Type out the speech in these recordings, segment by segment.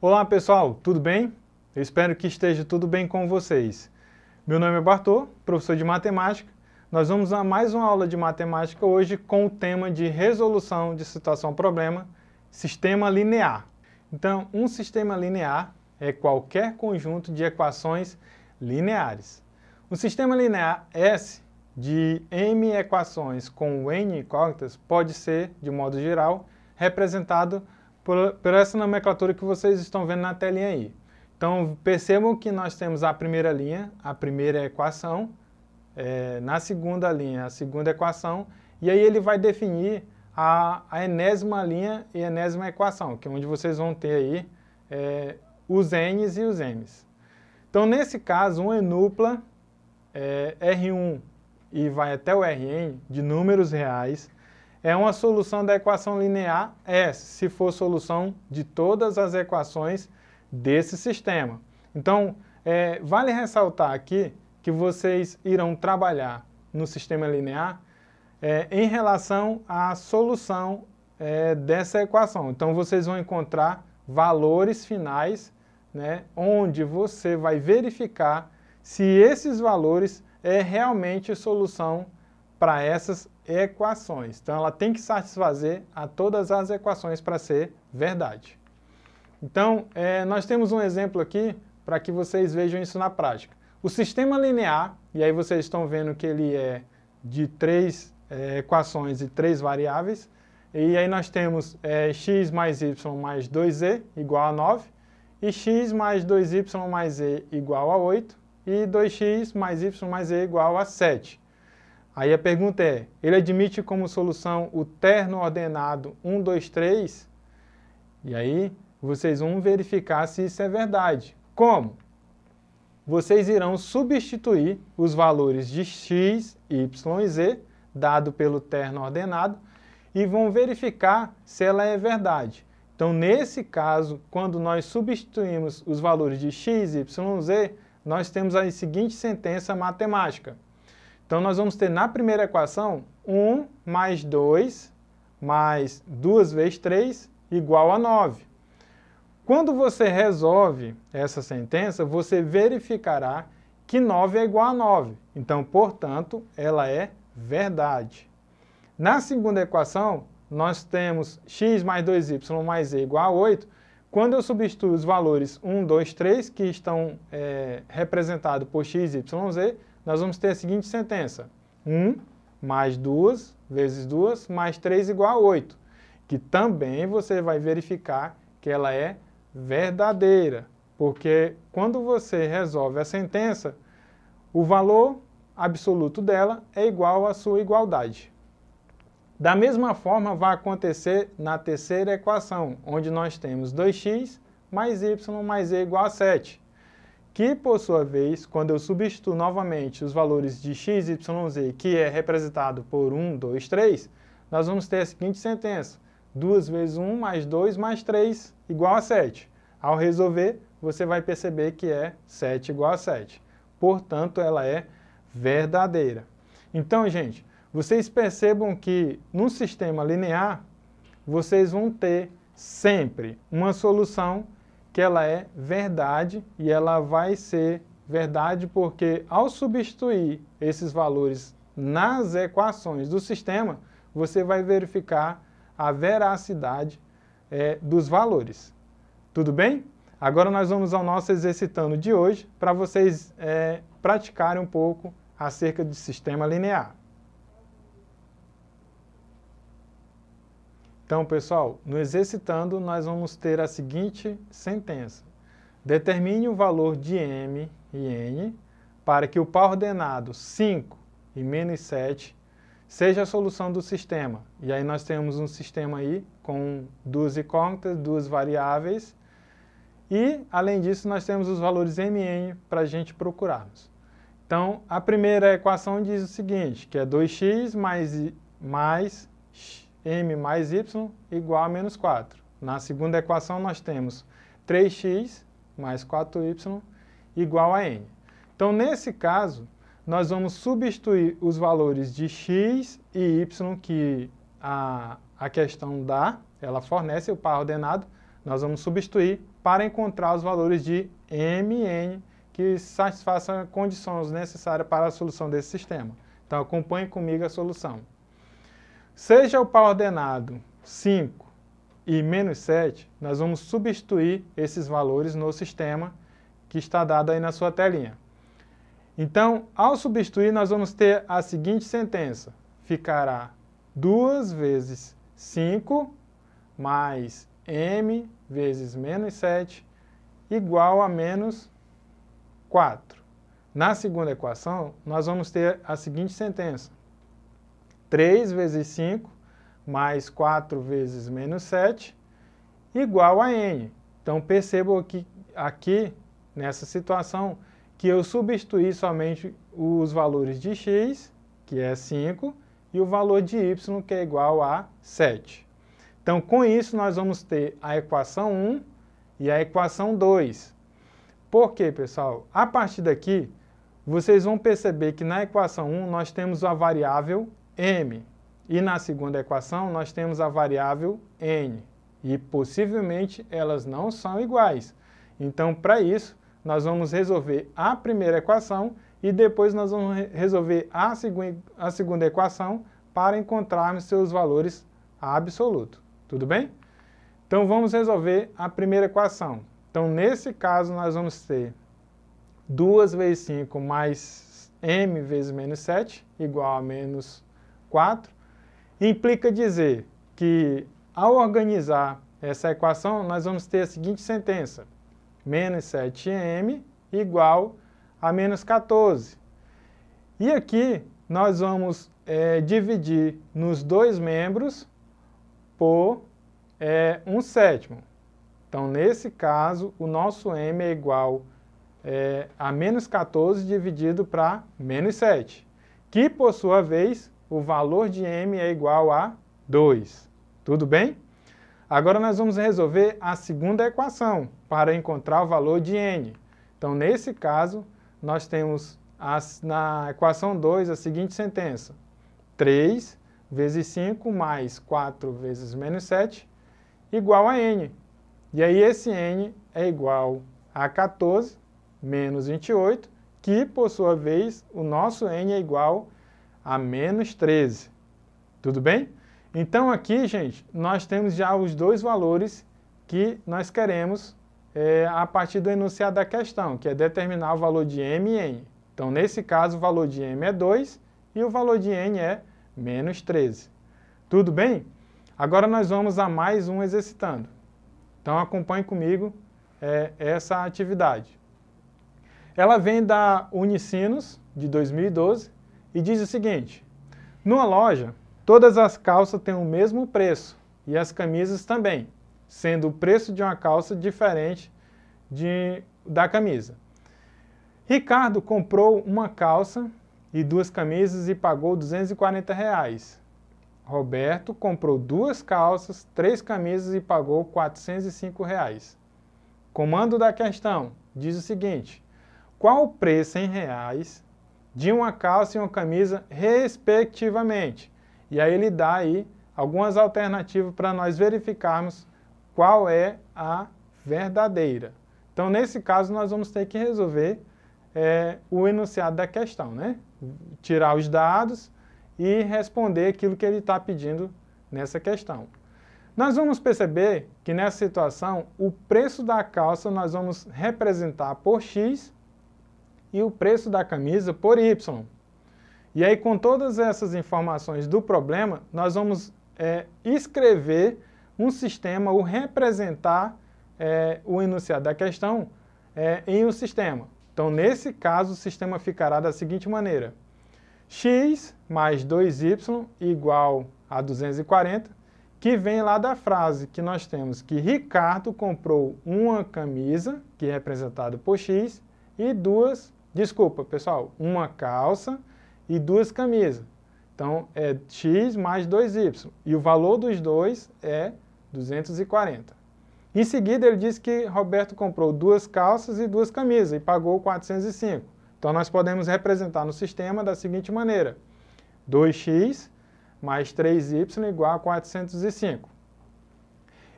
Olá pessoal, tudo bem? Eu espero que esteja tudo bem com vocês. Meu nome é Bartô, professor de matemática. Nós vamos a mais uma aula de matemática hoje com o tema de resolução de situação-problema, sistema linear. Então, um sistema linear é qualquer conjunto de equações lineares. Um sistema linear S de m equações com n incógnitas pode ser, de modo geral, representado por essa nomenclatura que vocês estão vendo na telinha aí. Então, percebam que nós temos a primeira linha, a primeira equação, na segunda linha, a segunda equação, e aí ele vai definir a enésima linha e enésima equação, que é onde vocês vão ter aí os n's e os m's. Então, nesse caso, uma enupla R1 e vai até o Rn, de números reais, é uma solução da equação linear S, se for solução de todas as equações desse sistema. Então, vale ressaltar aqui que vocês irão trabalhar no sistema linear em relação à solução dessa equação. Então, vocês vão encontrar valores finais, né, onde você vai verificar se esses valores realmente solução para essas equações. Então, ela tem que satisfazer a todas as equações para ser verdade. Então, nós temos um exemplo aqui para que vocês vejam isso na prática. O sistema linear, e aí vocês estão vendo que ele é de 3 equações e 3 variáveis, e aí nós temos x mais y mais 2z igual a 9, e x mais 2y mais z igual a 8, e 2x mais y mais z igual a 7. Aí a pergunta é, ele admite como solução o terno ordenado 1, 2, 3? E aí vocês vão verificar se isso é verdade. Como? Vocês irão substituir os valores de x, y e z, dado pelo terno ordenado, e vão verificar se ela é verdade. Então, nesse caso, quando nós substituímos os valores de x, y e z, nós temos a seguinte sentença matemática. Então, nós vamos ter na primeira equação 1 mais 2 mais 2 vezes 3 igual a 9. Quando você resolve essa sentença, você verificará que 9 é igual a 9. Então, portanto, ela é verdade. Na segunda equação, nós temos x mais 2y mais z igual a 8. Quando eu substituo os valores 1, 2, 3, que estão representados por x, y, z, nós vamos ter a seguinte sentença. 1 mais 2 vezes 2 mais 3 igual a 8. Que também você vai verificar que ela é verdadeira. Porque quando você resolve a sentença, o valor absoluto dela é igual à sua igualdade. Da mesma forma vai acontecer na terceira equação, onde nós temos 2x mais y mais z igual a 7. Que, por sua vez, quando eu substituo novamente os valores de x, y, z, que é representado por 1, 2, 3, nós vamos ter a seguinte sentença. 2 vezes 1 mais 2 mais 3 igual a 7. Ao resolver, você vai perceber que é 7 igual a 7. Portanto, ela é verdadeira. Então, gente, vocês percebam que no sistema linear, vocês vão ter sempre uma solução que ela é verdade e ela vai ser verdade porque ao substituir esses valores nas equações do sistema, você vai verificar a veracidade dos valores. Tudo bem? Agora nós vamos ao nosso exercitando de hoje para vocês praticarem um pouco acerca de sistema linear. Então, pessoal, no exercitando, nós vamos ter a seguinte sentença. Determine o valor de m e n para que o par ordenado 5 e menos 7 seja a solução do sistema. E aí nós temos um sistema aí com 2 incógnitas, 2 variáveis. E, além disso, nós temos os valores m e n para a gente procurarmos. Então, a primeira equação diz o seguinte, que é 2x mais m mais y igual a menos 4. Na segunda equação, nós temos 3x mais 4y igual a n. Então, nesse caso, nós vamos substituir os valores de x e y que a questão dá, ela fornece o par ordenado, nós vamos substituir para encontrar os valores de m e n que satisfaçam as condições necessárias para a solução desse sistema. Então, acompanhe comigo a solução. Seja o par ordenado 5 e menos 7, nós vamos substituir esses valores no sistema que está dado aí na sua telinha. Então, ao substituir, nós vamos ter a seguinte sentença. Ficará 2 vezes 5 mais m vezes menos 7 igual a menos 4. Na segunda equação, nós vamos ter a seguinte sentença. 3 vezes 5 mais 4 vezes menos 7 igual a n. Então, percebam que aqui, nessa situação, que eu substituí somente os valores de x, que é 5, e o valor de y, que é igual a 7. Então, com isso, nós vamos ter a equação 1 e a equação 2. Por quê, pessoal? A partir daqui, vocês vão perceber que na equação 1 nós temos a variável m, e na segunda equação nós temos a variável n, e possivelmente elas não são iguais. Então, para isso, nós vamos resolver a primeira equação e depois nós vamos resolver a segunda equação para encontrarmos seus valores absolutos. Tudo bem? Então, vamos resolver a primeira equação. Então, nesse caso, nós vamos ter 2 vezes 5 mais m vezes menos 7 igual a menos 4. Implica dizer que, ao organizar essa equação, nós vamos ter a seguinte sentença. Menos 7m igual a menos 14. E aqui nós vamos dividir nos dois membros por 1/7. Então, nesse caso, o nosso m é igual a menos 14 dividido para menos 7, que, por sua vez, o valor de m é igual a 2. Tudo bem? Agora nós vamos resolver a segunda equação para encontrar o valor de n. Então, nesse caso, nós temos na equação 2 a seguinte sentença. 3 vezes 5 mais 4 vezes menos 7 igual a n. E aí esse n é igual a 14 menos 28, que, por sua vez, o nosso n é igual a menos 13. Tudo bem? Então, aqui, gente, nós temos já os dois valores que nós queremos a partir do enunciado da questão, que é determinar o valor de m e n. Então, nesse caso, o valor de m é 2 e o valor de n é menos 13. Tudo bem? Agora nós vamos a mais um exercitando. Então, acompanhe comigo essa atividade. Ela vem da Unicinos, de 2012, e diz o seguinte. Numa loja, todas as calças têm o mesmo preço, e as camisas também, sendo o preço de uma calça diferente da camisa. Ricardo comprou uma calça e 2 camisas e pagou R$ 240. Roberto comprou 2 calças, 3 camisas e pagou R$ 405. Comando da questão diz o seguinte: qual o preço em reais de uma calça e uma camisa, respectivamente? E aí ele dá aí algumas alternativas para nós verificarmos qual é a verdadeira. Então, nesse caso, nós vamos ter que resolver o enunciado da questão, né? Tirar os dados e responder aquilo que ele está pedindo nessa questão. Nós vamos perceber que nessa situação, o preço da calça nós vamos representar por X e o preço da camisa por Y. E aí, com todas essas informações do problema, nós vamos escrever um sistema, ou representar o enunciado da questão em um sistema. Então, nesse caso, o sistema ficará da seguinte maneira. X mais 2y igual a 240, que vem lá da frase que nós temos que Ricardo comprou uma camisa, que é representada por X, e uma calça e 2 camisas. Então, é X mais 2y. E o valor dos dois é 240. Em seguida, ele diz que Roberto comprou 2 calças e 2 camisas e pagou 405. Então, nós podemos representar no sistema da seguinte maneira. 2x mais 3y igual a 405.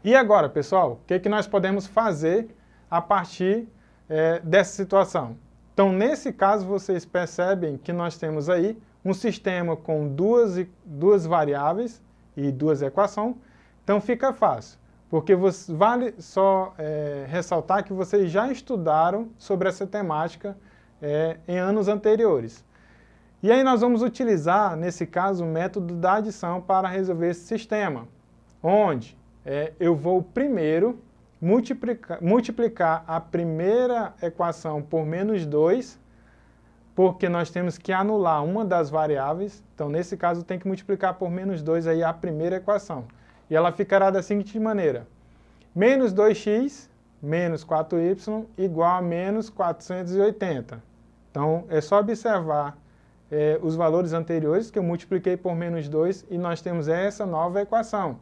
E agora, pessoal, o que nós podemos fazer a partir dessa situação? Então, nesse caso, vocês percebem que nós temos aí um sistema com duas variáveis e duas equações. Então, fica fácil, porque vale só ressaltar que vocês já estudaram sobre essa temática em anos anteriores. E aí nós vamos utilizar, nesse caso, o método da adição para resolver esse sistema, onde eu vou primeiro multiplicar a primeira equação por menos 2, porque nós temos que anular uma das variáveis. Então, nesse caso, tem que multiplicar por menos 2 aí a primeira equação. E ela ficará da seguinte maneira: menos 2x menos 4y igual a menos 480. Então, é só observar os valores anteriores, que eu multipliquei por menos 2, e nós temos essa nova equação.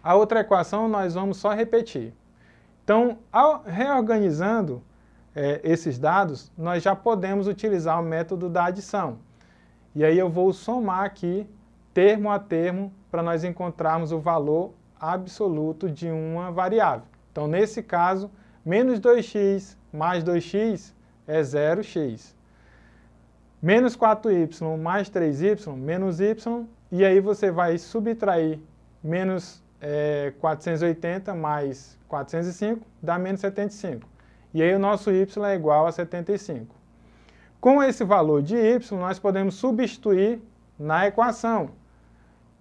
A outra equação nós vamos só repetir. Então, reorganizando esses dados, nós já podemos utilizar o método da adição. E aí eu vou somar aqui, termo a termo, para nós encontrarmos o valor absoluto de uma variável. Então, nesse caso, menos 2x mais 2x é 0x. Menos 4y mais 3y, menos y, e aí você vai subtrair menos 480 mais 405, dá menos 75. E aí o nosso y é igual a 75. Com esse valor de y, nós podemos substituir na equação.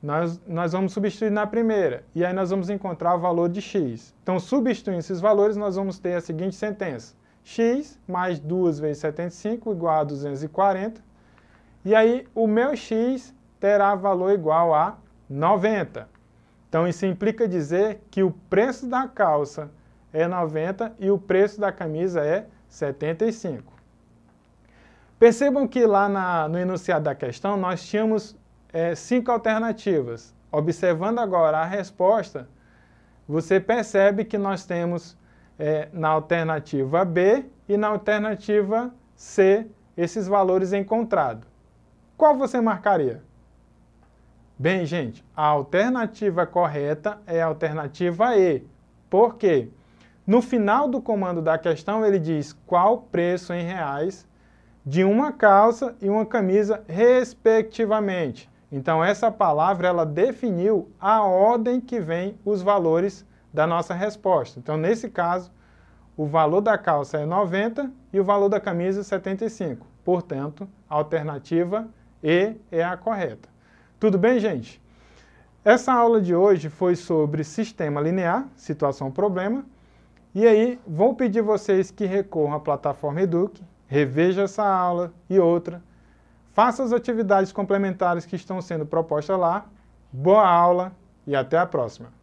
Nós vamos substituir na primeira, e aí nós vamos encontrar o valor de x. Então, substituindo esses valores, nós vamos ter a seguinte sentença: x mais 2 vezes 75 igual a 240, e aí o meu x terá valor igual a 90. Então, isso implica dizer que o preço da calça é 90 e o preço da camisa é 75. Percebam que lá no enunciado da questão nós tínhamos 5 alternativas. Observando agora a resposta, você percebe que nós temos na alternativa B e na alternativa C esses valores encontrados. Qual você marcaria? Bem, gente, a alternativa correta é a alternativa E. Por quê? No final do comando da questão, ele diz qual preço em reais de uma calça e uma camisa, respectivamente. Então, essa palavra, ela definiu a ordem que vem os valores da nossa resposta. Então, nesse caso, o valor da calça é 90 e o valor da camisa é 75. Portanto, a alternativa E é a correta. Tudo bem, gente? Essa aula de hoje foi sobre sistema linear, situação-problema. E aí, vou pedir vocês que recorram à plataforma Eduque, revejam essa aula e outra, façam as atividades complementares que estão sendo propostas lá. Boa aula e até a próxima!